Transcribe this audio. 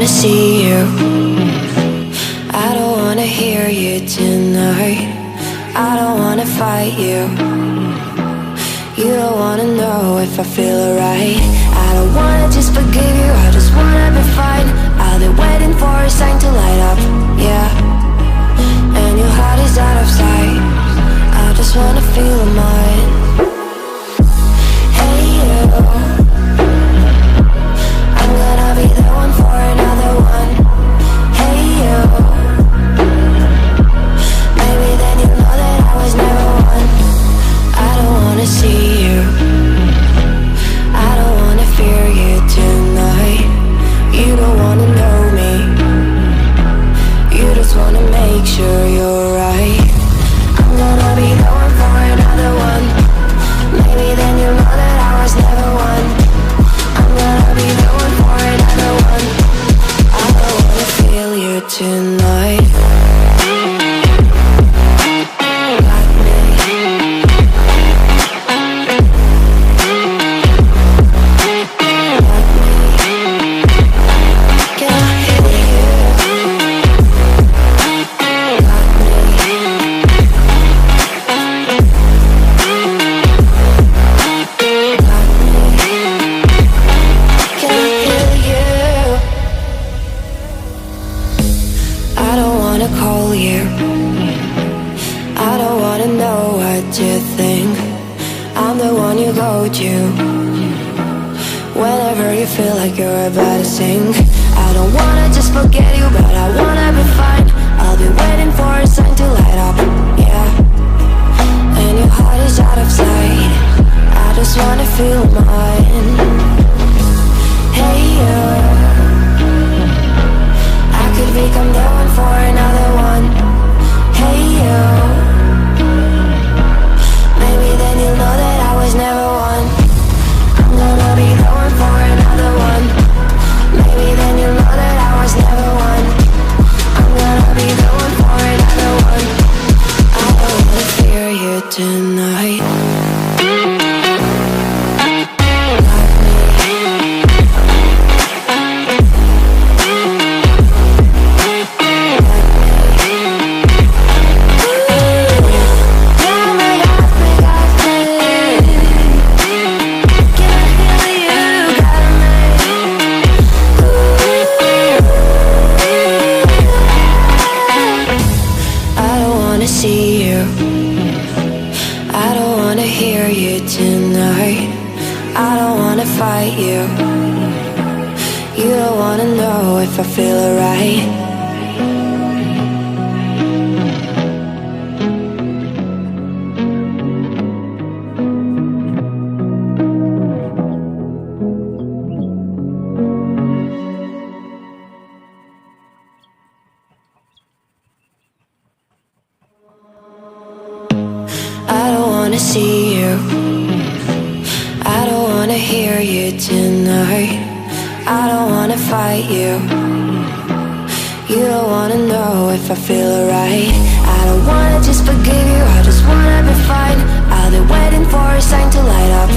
wanna see you. I don't wanna hear you tonight. I don't wanna fight you. You don't wanna know if I feel alright. I don't wanna just forgive you, I just wanna be fine. I've been waiting for a sign to light up, yeah. And your heart is out of sight. I just wanna feel mine. Hey you, I'm gonna be the one for another one. Hey you, maybe then you know that I was never one. I don't wanna see you, I don't wanna fear you tonight. You don't wanna know me, you just wanna make sure you're right. I'm gonna be the one for another one. Maybe then you know that I was never one. I'm gonna be the one for another one. I don't wanna feel you tonight. Whenever you feel like you're about to sink, I don't wanna just forget you, but I wanna be fine. I'll be waiting for a sign to light up, yeah. And your heart is out of sight. I just wanna feel mine. Hey you, I could become the one for another one. Hey you, maybe then you'll know that I was never one. I'm gonna be the one for another one. Maybe then you'll know that I was never one. I'm gonna be the one for another one. I don't wanna fear you tonight. Fight you. You don't wanna know if I feel alright. I don't wanna see you, I don't wanna hear you tonight. I don't wanna fight you. You don't wanna know if I feel alright. I don't wanna just forgive you, I just wanna be fine. I've been waiting for a sign to light up.